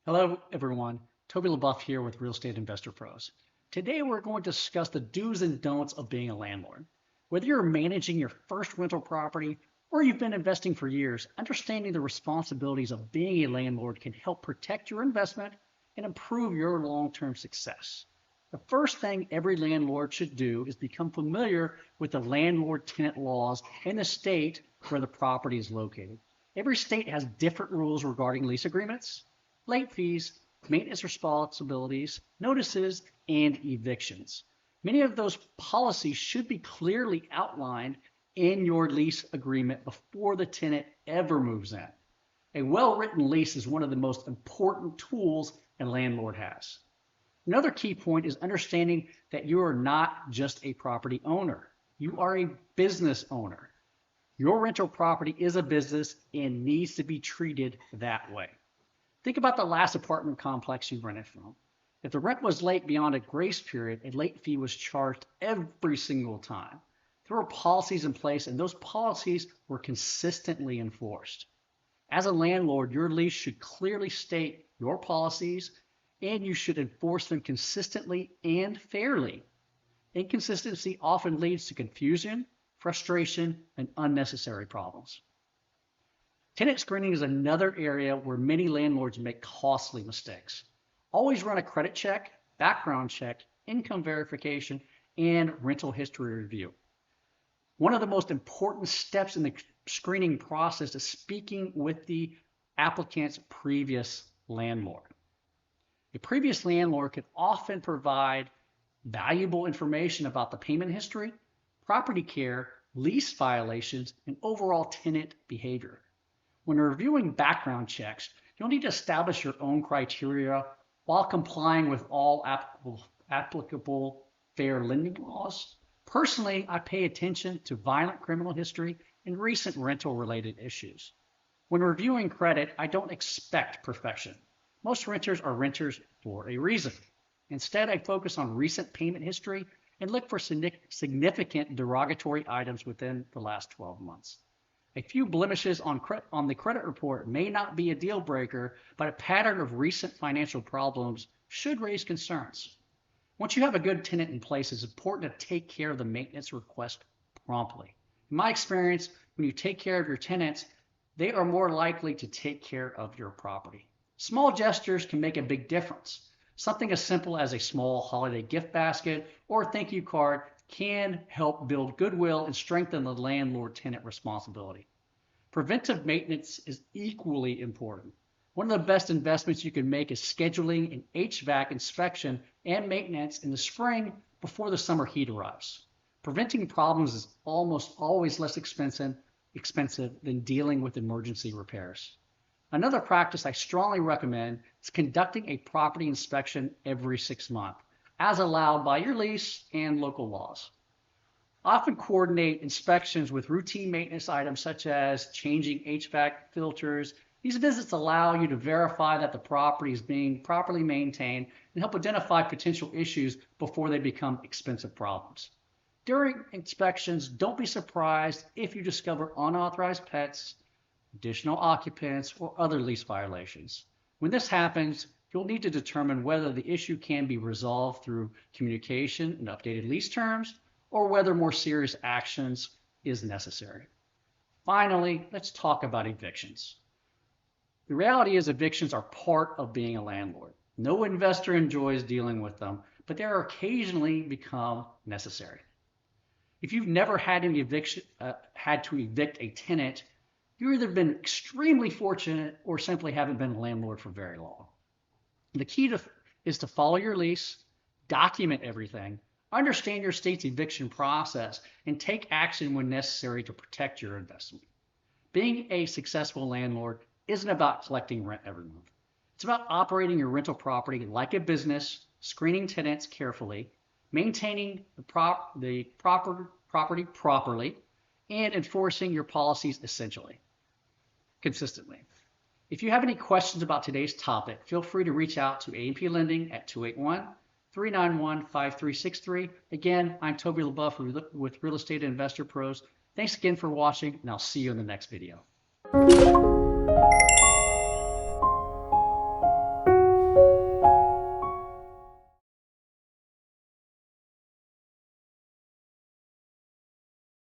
Hello, everyone. Toby LaBeouf here with Real Estate Investor Pros. Today, we're going to discuss the do's and don'ts of being a landlord. Whether you're managing your first rental property or you've been investing for years, understanding the responsibilities of being a landlord can help protect your investment and improve your long-term success. The first thing every landlord should do is become familiar with the landlord-tenant laws in the state where the property is located. Every state has different rules regarding lease agreements, late fees, maintenance responsibilities, notices, and evictions. Many of those policies should be clearly outlined in your lease agreement before the tenant ever moves in. A well-written lease is one of the most important tools a landlord has. Another key point is understanding that you are not just a property owner. You are a business owner. Your rental property is a business and needs to be treated that way. Think about the last apartment complex you rented from. If the rent was late beyond a grace period, a late fee was charged every single time. There were policies in place, and those policies were consistently enforced. As a landlord, your lease should clearly state your policies, and you should enforce them consistently and fairly. Inconsistency often leads to confusion, frustration, and unnecessary problems. Tenant screening is another area where many landlords make costly mistakes. Always run a credit check, background check, income verification, and rental history review. One of the most important steps in the screening process is speaking with the applicant's previous landlord. A previous landlord can often provide valuable information about the payment history, property care, lease violations, and overall tenant behavior. When reviewing background checks, you'll need to establish your own criteria while complying with all applicable fair lending laws. Personally, I pay attention to violent criminal history and recent rental-related issues. When reviewing credit, I don't expect perfection. Most renters are renters for a reason. Instead, I focus on recent payment history and look for significant derogatory items within the last 12 months. A few blemishes on the credit report may not be a deal breaker, but a pattern of recent financial problems should raise concerns. Once you have a good tenant in place, it's important to take care of the maintenance request promptly. In my experience, when you take care of your tenants, they are more likely to take care of your property. Small gestures can make a big difference. Something as simple as a small holiday gift basket or thank you card can help build goodwill and strengthen the landlord-tenant responsibility. Preventive maintenance is equally important. One of the best investments you can make is scheduling an HVAC inspection and maintenance in the spring before the summer heat arrives. Preventing problems is almost always less expensive than dealing with emergency repairs. Another practice I strongly recommend is conducting a property inspection every 6 months, as allowed by your lease and local laws. Often coordinate inspections with routine maintenance items such as changing HVAC filters. These visits allow you to verify that the property is being properly maintained and help identify potential issues before they become expensive problems. During inspections, don't be surprised if you discover unauthorized pets, additional occupants, or other lease violations. When this happens, you'll need to determine whether the issue can be resolved through communication and updated lease terms, or whether more serious actions is necessary. Finally, let's talk about evictions. The reality is evictions are part of being a landlord. No investor enjoys dealing with them, but they are occasionally become necessary. If you've never had to evict a tenant, you've either been extremely fortunate or simply haven't been a landlord for very long. The key is to follow your lease, document everything, understand your state's eviction process, and take action when necessary to protect your investment. Being a successful landlord isn't about collecting rent every month. It's about operating your rental property like a business, screening tenants carefully, maintaining the property properly, and enforcing your policies consistently. If you have any questions about today's topic, feel free to reach out to A&P Lending at 281-391-5363. Again, I'm Toby LaBeouf with Real Estate Investor Pros. Thanks again for watching, and I'll see you in the next video.